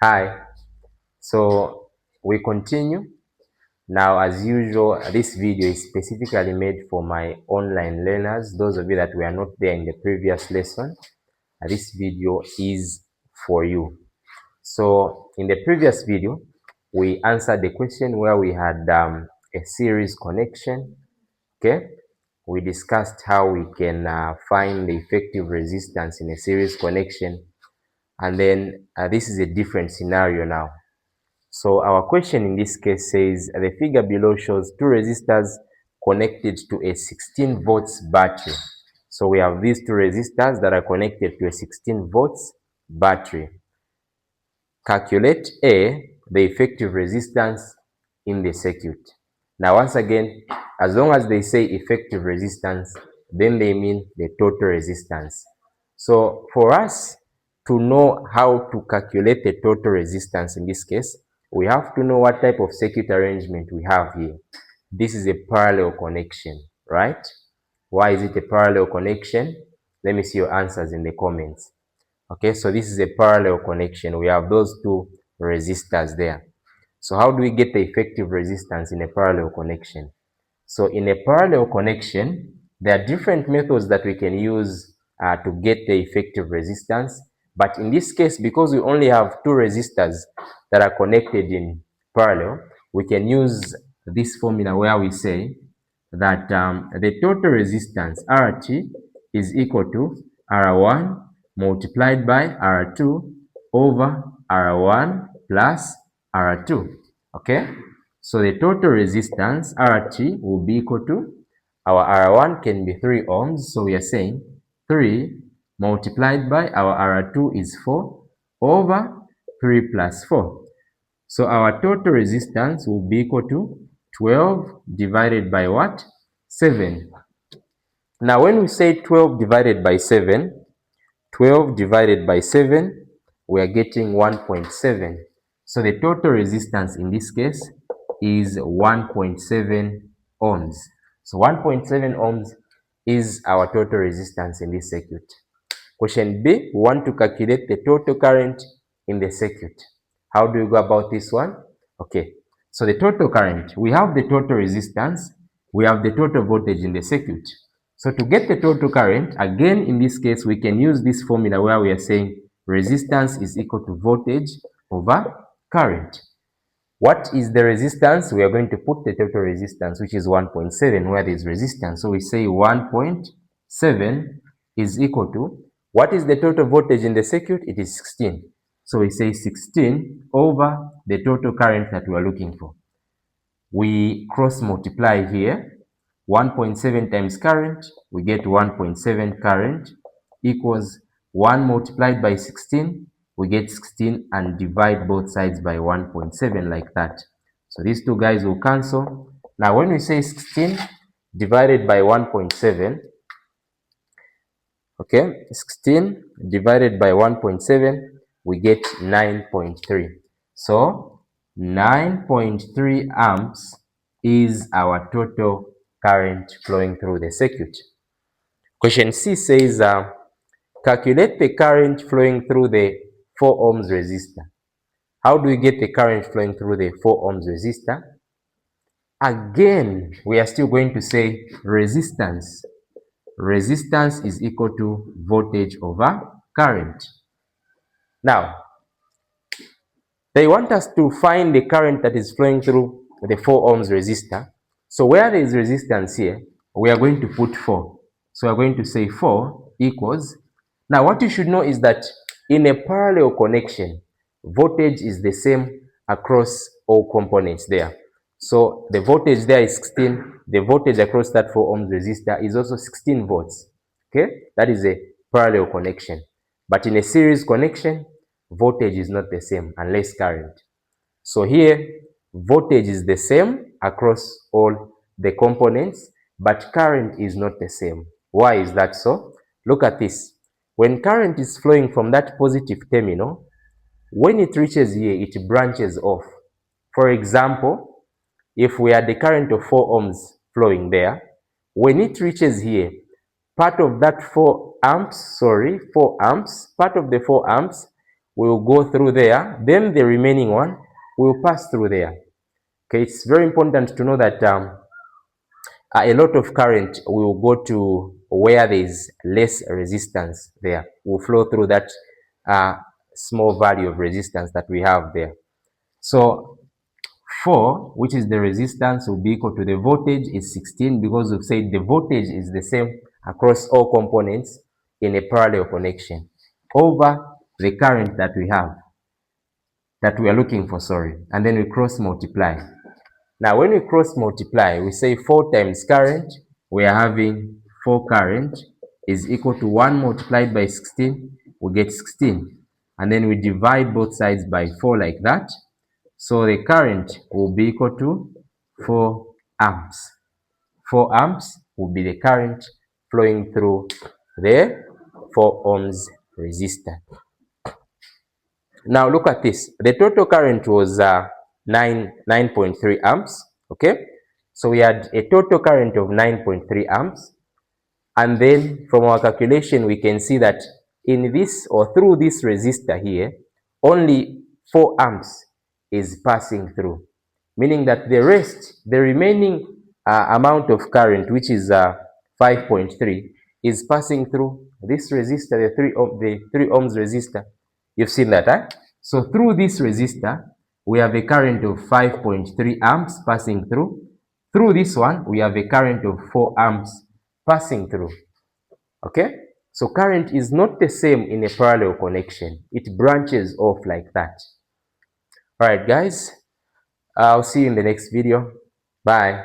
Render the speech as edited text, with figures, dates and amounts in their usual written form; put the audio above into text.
Hi, so we continue. Now, as usual, this video is specifically made for my online learners. Those of you that were not there in the previous lesson, this video is for you. So in the previous video, we answered the question where we had a series connection. Okay, we discussed how we can find the effective resistance in a series connection. And then this is a different scenario now. So our question in this case says the figure below shows two resistors connected to a 16 volts battery. So we have these two resistors that are connected to a 16 volts battery. Calculate A, the effective resistance in the circuit. Now once again, as long as they say effective resistance, then they mean the total resistance. So for us to know how to calculate the total resistance in this case, we have to know what type of circuit arrangement we have here. This is a parallel connection, right? Why is it a parallel connection? Let me see your answers in the comments. Okay, so this is a parallel connection. We have those two resistors there. So how do we get the effective resistance in a parallel connection? So in a parallel connection, there are different methods that we can use to get the effective resistance. But in this case, because we only have two resistors that are connected in parallel, we can use this formula where we say that the total resistance RT is equal to R1 multiplied by R2 over R1 plus R2. Okay, so the total resistance RT will be equal to, our R1 can be 3 ohms, so we are saying 3 multiplied by our R2 is 4 over 3 plus 4. So our total resistance will be equal to 12 divided by what? 7. Now when we say 12 divided by 7, 12 divided by 7, we are getting 1.7. So the total resistance in this case is 1.7 ohms. So 1.7 ohms is our total resistance in this circuit. Question B, we want to calculate the total current in the circuit. How do we go about this one? Okay, so the total current, we have the total resistance, we have the total voltage in the circuit. So to get the total current, again in this case, we can use this formula where we are saying resistance is equal to voltage over current. What is the resistance? We are going to put the total resistance, which is 1.7, where there is resistance. So we say 1.7 is equal to, what is the total voltage in the circuit? It is 16. So we say 16 over the total current that we are looking for. We cross multiply here. 1.7 times current, we get 1.7 current equals 1 multiplied by 16, we get 16, and divide both sides by 1.7 like that. So these two guys will cancel. Now when we say 16 divided by 1.7, okay, 16 divided by 1.7, we get 9.3. So 9.3 amps is our total current flowing through the circuit. Question C says, calculate the current flowing through the 4 ohms resistor. How do we get the current flowing through the 4 ohms resistor? Again, we are still going to say resistance. Resistance is equal to voltage over current. Now, they want us to find the current that is flowing through the 4 ohms resistor. So where there is resistance here, we are going to put 4. So we are going to say 4 equals. Now what you should know is that in a parallel connection, voltage is the same across all components there. So the voltage there is 16. The voltage across that 4 ohms resistor is also 16 volts. Okay, that is a parallel connection. But in a series connection, voltage is not the same unless current. So here, voltage is the same across all the components, but current is not the same. Why is that so? Look at this. When current is flowing from that positive terminal, when it reaches here, it branches off. For example, if we had the current of 4 ohms flowing there, when it reaches here, part of that 4 amps, part of the 4 amps will go through there, then the remaining one will pass through there. Okay, it's very important to know that a lot of current will go to where there is less resistance there, will flow through that small value of resistance that we have there. So 4, which is the resistance, will be equal to the voltage is 16, because we've said the voltage is the same across all components in a parallel connection, over the current that we have, that we are looking for, sorry, and then we cross multiply. Now, when we cross multiply, we say 4 times current, we are having 4 current is equal to 1 multiplied by 16, we get 16. And then we divide both sides by 4 like that. So the current will be equal to 4 amps. 4 amps will be the current flowing through the 4 ohms resistor. Now look at this. The total current was 9.3 amps. Okay, so we had a total current of 9.3 amps, and then from our calculation we can see that in this, or through this resistor here, only 4 amps is passing through, meaning that the remaining amount of current, which is 5.3, is passing through this resistor, the 3 ohms resistor. You've seen that, huh? So through this resistor, we have a current of 5.3 amps passing through. Through this one, we have a current of 4 amps passing through. Okay? So current is not the same in a parallel connection. It branches off like that. Alright guys, I'll see you in the next video. Bye.